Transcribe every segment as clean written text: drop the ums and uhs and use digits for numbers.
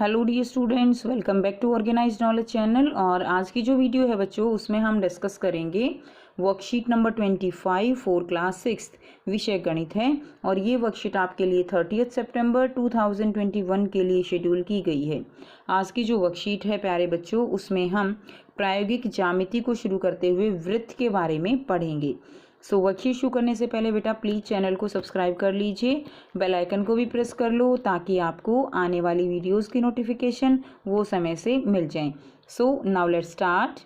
Hello dear students, welcome back to organised knowledge channel. और आज की जो वीडियो है बच्चों, उसमें हम डिस्कस करेंगे वर्कशीट नंबर 25 फॉर क्लास 6 विषय गणित है। और ये वर्कशीट आपके लिए 30 सितंबर 2021 के लिए शेड्यूल की गई है। आज की जो वर्कशीट है प्यारे बच्चों, उसमें हम प्रायोगिक ज्यामिति को शुरू करते हुए वृत्त के बारे में पढ़ेंगे। वर्कशीट शुरू करने से पहले बेटा प्लीज़ चैनल को सब्सक्राइब कर लीजिए, बेल आइकन को भी प्रेस कर लो ताकि आपको आने वाली वीडियोस की नोटिफिकेशन वो समय से मिल जाएं। Now let's start.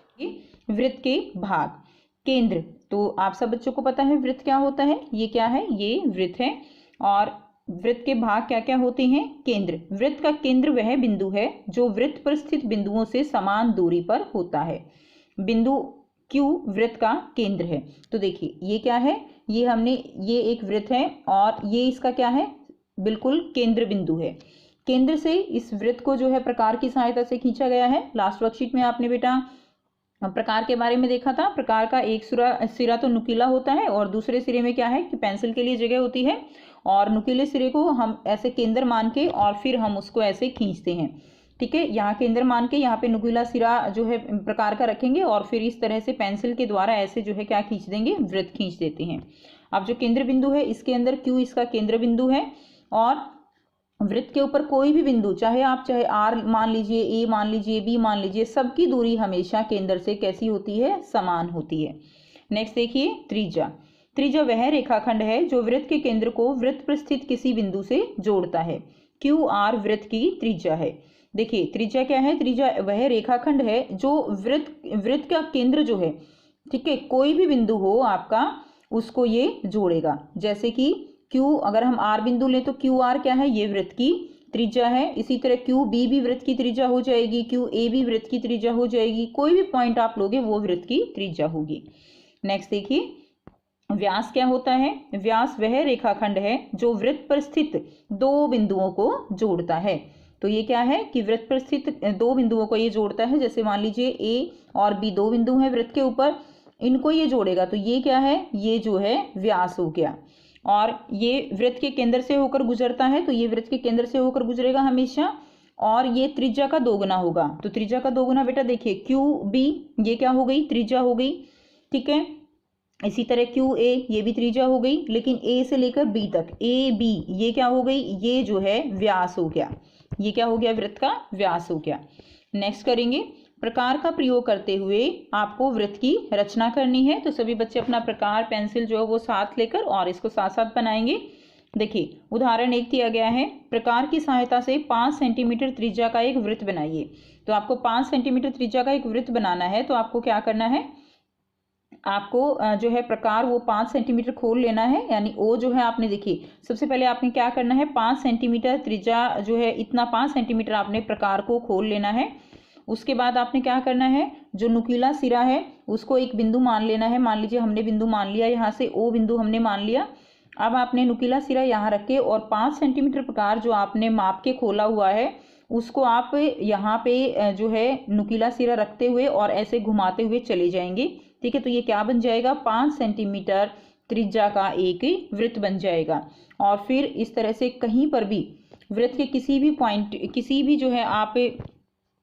वृत्त के भाग। केंद्र, तो आप सब बच्चों को पता है वृत्त क्या होता है। ये क्या है? ये वृत्त है। और वृत्त के भाग क्या क्या होते हैं? केंद्र, वृत्त का केंद्र वह बिंदु है जो वृत्त पर स्थित बिंदुओं से समान दूरी पर होता है। बिंदु Q वृत्त का केंद्र है। तो देखिए ये क्या है, ये एक वृत्त है और ये इसका क्या है, बिल्कुल केंद्र बिंदु है। केंद्र से इस वृत्त को जो है प्रकार की सहायता से खींचा गया है। लास्ट वर्कशीट में आपने बेटा प्रकार के बारे में देखा था। प्रकार का एक सिरा तो नुकीला होता है और दूसरे सिरे में क्या है कि पेंसिल के लिए जगह होती है, और नुकीले सिरे को हम ऐसे केंद्र मान के और फिर हम उसको ऐसे खींचते हैं। ठीक है, यहाँ केंद्र मान के यहाँ पे नुकीला सिरा जो है प्रकार का रखेंगे और फिर इस तरह से पेंसिल के द्वारा ऐसे जो है क्या खींच देंगे, वृत्त खींच देते हैं। अब जो केंद्र बिंदु है इसके अंदर Q इसका केंद्र बिंदु है। और वृत्त के ऊपर कोई भी बिंदु, चाहे R मान लीजिए, A मान लीजिए, B मान लीजिए, सबकी दूरी हमेशा केंद्र से कैसी होती है? समान होती है। नेक्स्ट देखिए त्रिज्या। त्रिज्या वह रेखाखंड है जो वृत्त के केंद्र को वृत्त पर स्थित किसी बिंदु से जोड़ता है। QR वृत्त की त्रिज्या है। देखिए त्रिज्या क्या है? त्रिज्या वह रेखाखंड है जो वृत्त का केंद्र जो है, ठीक है, कोई भी बिंदु हो आपका, उसको ये जोड़ेगा। जैसे कि Q, अगर हम R बिंदु लें तो QR क्या है? ये वृत्त की त्रिज्या है। इसी तरह QB भी वृत्त की त्रिज्या हो जाएगी, QA भी वृत्त की त्रिज्या हो जाएगी। कोई भी पॉइंट आप लोगे वो वृत्त की त्रिज्या होगी। नेक्स्ट देखिए व्यास क्या होता है? व्यास वह रेखाखंड है जो वृत्त पर स्थित दो बिंदुओं को जोड़ता है। तो ये क्या है कि वृत्त पर स्थित दो बिंदुओं को ये जोड़ता है। जैसे मान लीजिए A और B दो बिंदु हैं वृत्त के ऊपर, इनको ये जोड़ेगा। तो ये क्या है? ये जो है व्यास हो गया। और ये वृत्त के केंद्र से होकर गुजरता है, तो ये वृत्त के केंद्र से होकर गुजरेगा हमेशा। और ये त्रिज्या का दोगुना होगा। तो त्रिज्या का दोगुना बेटा देखिए QB, ये क्या हो गई? त्रिज्या हो गई। ठीक है, इसी तरह QA ये भी त्रिज्या हो गई, लेकिन A से लेकर B तक AB ये क्या हो गई? ये जो है व्यास हो गया। ये क्या हो गया? वृत्त का व्यास हो गया। नेक्स्ट करेंगे प्रकार का प्रयोग करते हुए आपको वृत्त की रचना करनी है। तो सभी बच्चे अपना प्रकार पेंसिल जो है वो साथ लेकर और इसको साथ साथ बनाएंगे। देखिए उदाहरण 1 दिया गया है, प्रकार की सहायता से 5 सेंटीमीटर त्रिज्या का एक वृत्त बनाइए। तो आपको 5 सेंटीमीटर त्रिज्या का एक वृत्त बनाना है, तो आपको क्या करना है? आपको जो है प्रकार वो 5 सेंटीमीटर खोल लेना है, यानी O जो है आपने देखिए सबसे पहले आपने क्या करना है, 5 सेंटीमीटर त्रिज्या जो है इतना 5 सेंटीमीटर आपने प्रकार को खोल लेना है। उसके बाद आपने क्या करना है, जो नुकीला सिरा है उसको एक बिंदु मान लेना है। मान लीजिए हमने बिंदु मान लिया, यहाँ से O बिंदु हमने मान लिया। अब आपने नुकीला सिरा यहाँ रख के और 5 सेंटीमीटर प्रकार जो आपने माप के खोला हुआ है उसको आप यहाँ पे जो है नुकीला सिरा रखते हुए और ऐसे घुमाते हुए चले जाएंगे। ठीक है, तो ये क्या बन जाएगा? 5 सेंटीमीटर त्रिज्या का एक वृत्त बन जाएगा। और फिर इस तरह से कहीं पर भी वृत्त के किसी भी पॉइंट, किसी भी जो है आप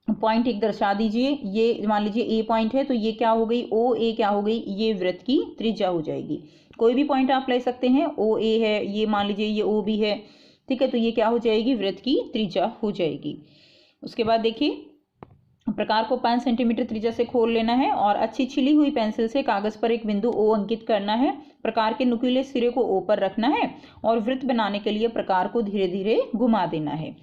पॉइंट एक दर्शा दीजिए। ये मान लीजिए A पॉइंट है, तो ये क्या हो गई? OA क्या हो गई? ये वृत्त की त्रिज्या हो जाएगी। कोई भी पॉइंट आप ले सकते हैं। OA है, ये मान लीजिए ये OB है। ठीक है, तो ये क्या हो जाएगी? वृत्त की त्रिज्या हो जाएगी। उसके बाद देखिए प्रकार को 5 सेंटीमीटर त्रिज्या से खोल लेना है और अच्छी छिली हुई पेंसिल से कागज पर एक बिंदु O अंकित करना है। प्रकार के नुकीले सिरे को O पर रखना है और वृत्त बनाने के लिए प्रकार को धीरे धीरे घुमा देना है।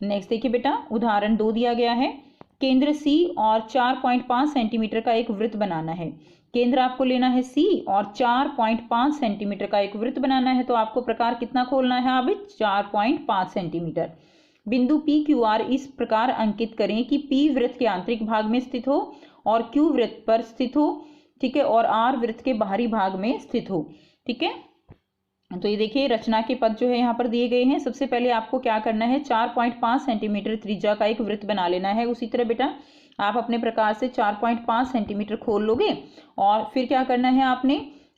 नेक्स्ट देखिए बेटा उदाहरण 2 दिया गया है, केंद्र C और 4.5 सेंटीमीटर का एक वृत्त बनाना है। केंद्र आपको लेना है C और 4.5 सेंटीमीटर का एक वृत्त बनाना है। तो आपको प्रकार कितना खोलना है? अब 4.5 सेंटीमीटर। बिंदु PQR इस प्रकार अंकित करें कि P वृत्त के आंतरिक भाग में स्थित हो और Q वृत्त पर स्थित हो। ठीक है, और R वृत्त के बाहरी भाग में स्थित हो। ठीक है, तो ये देखिए रचना के पद जो है यहाँ पर दिए गए हैं। सबसे पहले आपको क्या करना है, 4.5 सेंटीमीटर त्रिज्या का एक वृत्त बना लेना है। उसी तरह बेटा आप अपने प्रकार से 4.5 सेंटीमीटर खोल लोगे और फिर क्या करना है,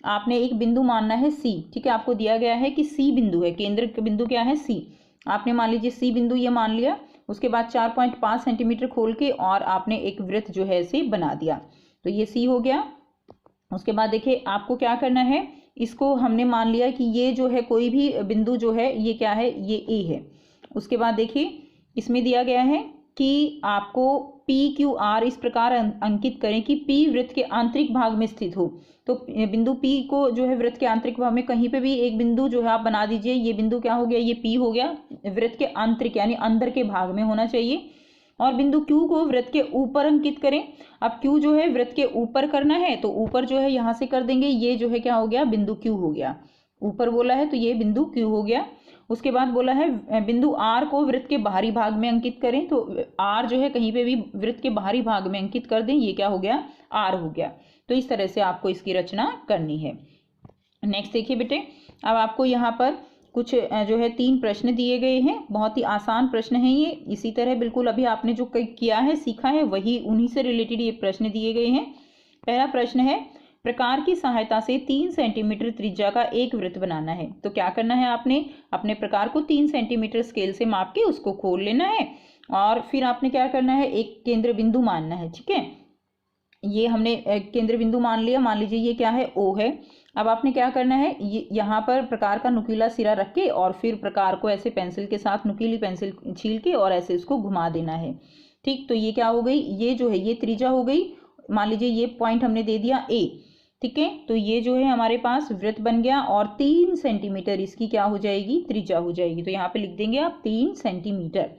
आपने एक बिंदु मानना है C। ठीक है, आपको दिया गया है कि C बिंदु है, केंद्र बिंदु क्या है? C। आपने मान लीजिए C बिंदु ये मान लिया। उसके बाद 4.5 सेंटीमीटर खोल के और आपने एक वृत्त जो है इसे बना दिया। तो ये सी हो गया। उसके बाद देखिए आपको क्या करना है, इसको हमने मान लिया कि ये जो है कोई भी बिंदु जो है ये क्या है, ये ए है। उसके बाद देखिए इसमें दिया गया है कि आपको पी क्यू आर इस प्रकार अंकित करें कि पी वृत्त के आंतरिक भाग में स्थित हो। तो बिंदु पी को जो है वृत्त के आंतरिक भाग में कहीं पे भी एक बिंदु जो है आप बना दीजिए। ये बिंदु क्या हो गया, ये पी हो गया, वृत्त के आंतरिक यानी अंदर के भाग में होना चाहिए। और बिंदु क्यू को वृत्त के ऊपर अंकित करें। अब क्यू जो है वृत्त के ऊपर करना है तो ऊपर जो है यहाँ से कर देंगे, ये जो है क्या हो गया, बिंदु क्यू हो गया। ऊपर बोला है तो ये बिंदु क्यू हो गया। उसके बाद बोला है बिंदु आर को वृत्त के बाहरी भाग में अंकित करें। तो आर जो है कहीं पे भी वृत्त के बाहरी भाग में अंकित कर दें, ये क्या हो गया, आर हो गया। तो इस तरह से आपको इसकी रचना करनी है। नेक्स्ट देखिए बेटे, अब आपको यहाँ पर कुछ जो है 3 प्रश्न दिए गए हैं। बहुत ही आसान प्रश्न है ये। इसी तरह बिल्कुल अभी आपने जो किया है, सीखा है, वही उन्हीं से रिलेटेड ये प्रश्न दिए गए हैं। पहला प्रश्न है, प्रकार की सहायता से 3 सेंटीमीटर त्रिज्या का एक वृत्त बनाना है। तो क्या करना है, आपने अपने प्रकार को 3 सेंटीमीटर स्केल से माप के उसको खोल लेना है और फिर आपने क्या करना है, एक केंद्र बिंदु मानना है। ठीक है, ये हमने केंद्र बिंदु मान लिया। मान लीजिए ये क्या है, ओ है। अब आपने क्या करना है, यहाँ पर प्रकार का नुकीला सिरा रख के और फिर प्रकार को ऐसे पेंसिल के साथ, नुकीली पेंसिल छील के और ऐसे इसको घुमा देना है। ठीक, तो ये क्या हो गई, ये जो है ये त्रिज्या हो गई। मान लीजिए ये पॉइंट हमने दे दिया ए। ठीक है, तो ये जो है हमारे पास वृत्त बन गया और 3 सेंटीमीटर इसकी क्या हो जाएगी, त्रिज्या हो जाएगी। तो यहाँ पे लिख देंगे आप 3 सेंटीमीटर।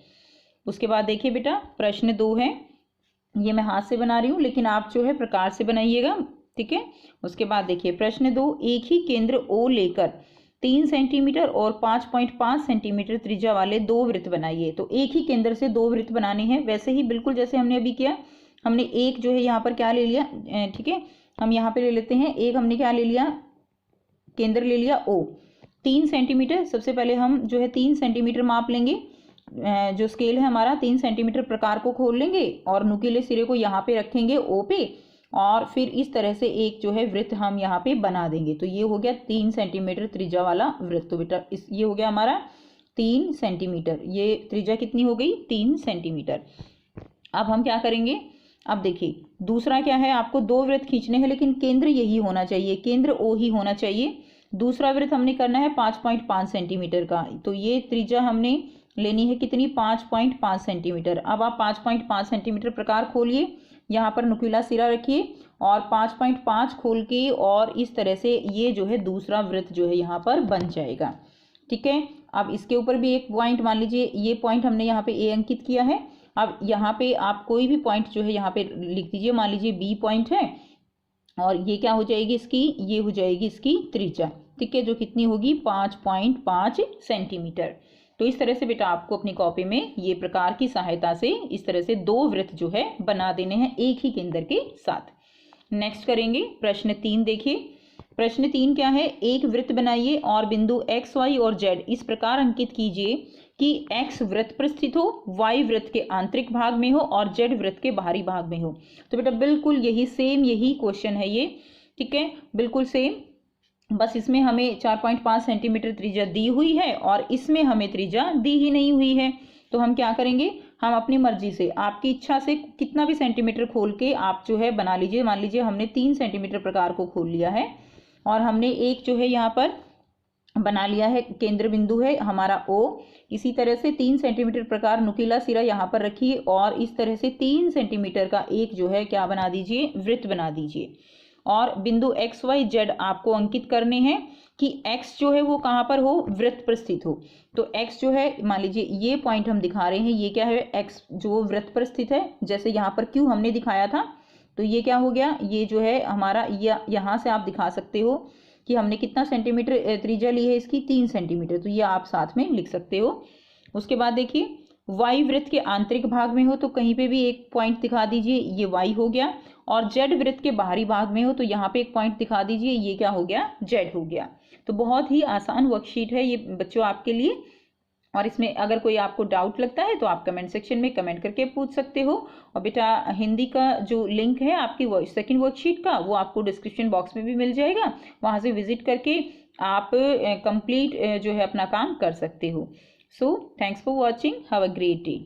उसके बाद देखिए बेटा प्रश्न 2 है, ये मैं हाथ से बना रही हूँ लेकिन आप जो है प्रकार से बनाइएगा। ठीक है, उसके बाद देखिए प्रश्न 2, एक ही केंद्र ओ लेकर 3 सेंटीमीटर और 5.5 सेंटीमीटर त्रिज्या वाले 2 वृत्त बनाइए। तो एक ही केंद्र से 2 वृत्त बनाने हैं, वैसे ही बिल्कुल जैसे हमने अभी किया। हमने एक जो है यहाँ पर क्या ले लिया, ठीक है, हम यहाँ पे ले लेते हैं एक, हमने क्या ले लिया, केंद्र ले लिया ओ, 3 सेंटीमीटर। सबसे पहले हम जो है 3 सेंटीमीटर माप लेंगे। जो स्केल है हमारा 3 सेंटीमीटर प्रकार को खोल लेंगे और नुकीले सिरे को यहाँ पे रखेंगे ओ पे और फिर इस तरह से एक जो है वृत्त हम यहाँ पे बना देंगे। तो ये हो गया 3 सेंटीमीटर त्रिज्या वाला वृत्त। तो बेटा ये हो गया हमारा 3 सेंटीमीटर। ये त्रिज्या कितनी हो गई, 3 सेंटीमीटर। अब हम क्या करेंगे, अब देखिए दूसरा क्या है, आपको 2 वृत्त खींचने हैं लेकिन केंद्र यही होना चाहिए, केंद्र ओ ही होना चाहिए। दूसरा वृत्त हमने करना है 5.5 सेंटीमीटर का। तो ये त्रिज्या हमने लेनी है कितनी, 5.5 सेंटीमीटर। अब आप 5.5 सेंटीमीटर प्रकार खोलिए, यहाँ पर नुकीला सिरा रखिए और 5.5 खोल के और इस तरह से ये जो है दूसरा वृत्त जो है यहाँ पर बन जाएगा। ठीक है, अब इसके ऊपर भी एक पॉइंट मान लीजिए, ये पॉइंट हमने यहाँ पे ए अंकित किया है। अब यहाँ पे आप कोई भी पॉइंट जो है यहाँ पे लिख दीजिए। मान लीजिए बी पॉइंट है और ये क्या हो जाएगी इसकी, ये हो जाएगी इसकी त्रिज्या। ठीक है, जो कितनी होगी, 5.5 सेंटीमीटर। तो इस तरह से बेटा आपको अपनी कॉपी में ये प्रकार की सहायता से इस तरह से 2 वृत्त जो है बना देने हैं एक ही केंद्र के साथ। नेक्स्ट करेंगे प्रश्न 3। देखिए प्रश्न 3 क्या है, एक वृत्त बनाइए और बिंदु x, y और z इस प्रकार अंकित कीजिए कि x वृत्त पर स्थित हो, y वृत्त के आंतरिक भाग में हो और z वृत्त के बाहरी भाग में हो। तो बेटा बिल्कुल यही सेम यही क्वेश्चन है ये। ठीक है, बिल्कुल सेम, बस इसमें हमें 4.5 सेंटीमीटर त्रिज्या दी हुई है और इसमें हमें त्रिज्या दी ही नहीं हुई है। तो हम क्या करेंगे, हम अपनी मर्जी से, आपकी इच्छा से कितना भी सेंटीमीटर खोल के आप जो है बना लीजिए। मान लीजिए हमने 3 सेंटीमीटर प्रकार को खोल लिया है और हमने एक जो है यहाँ पर बना लिया है, केंद्र बिंदु है हमारा ओ। इसी तरह से 3 सेंटीमीटर प्रकार नुकीला सिरा यहाँ पर रखिए और इस तरह से 3 सेंटीमीटर का एक जो है क्या बना दीजिए, वृत्त बना दीजिए। और बिंदु एक्स वाई जेड आपको अंकित करने हैं कि एक्स जो है वो कहाँ पर हो, वृत्त पर स्थित हो। तो एक्स जो है मान लीजिए ये पॉइंट हम दिखा रहे हैं, ये क्या है, एक्स जो वृत्त पर स्थित है। जैसे यहाँ पर क्यू हमने दिखाया था, तो ये क्या हो गया, ये जो है हमारा, यहाँ से आप दिखा सकते हो कि हमने कितना सेंटीमीटर त्रिज्या ली है इसकी, 3 सेंटीमीटर। तो ये आप साथ में लिख सकते हो। उसके बाद देखिए वाई वृत्त के आंतरिक भाग में हो तो कहीं पे भी एक पॉइंट दिखा दीजिए, ये वाई हो गया। और जेड वृत्त के बाहरी भाग में हो तो यहाँ पे एक पॉइंट दिखा दीजिए, ये क्या हो गया, जेड हो गया। तो बहुत ही आसान वर्कशीट है ये बच्चों आपके लिए। और इसमें अगर कोई आपको डाउट लगता है तो आप कमेंट सेक्शन में कमेंट करके पूछ सकते हो। और बेटा हिंदी का जो लिंक है आपकी सेकंड वर्कशीट का, वो आपको डिस्क्रिप्शन बॉक्स में भी मिल जाएगा, वहाँ से विजिट करके आप कंप्लीट जो है अपना काम कर सकते हो। So thanks for watching, have a great day.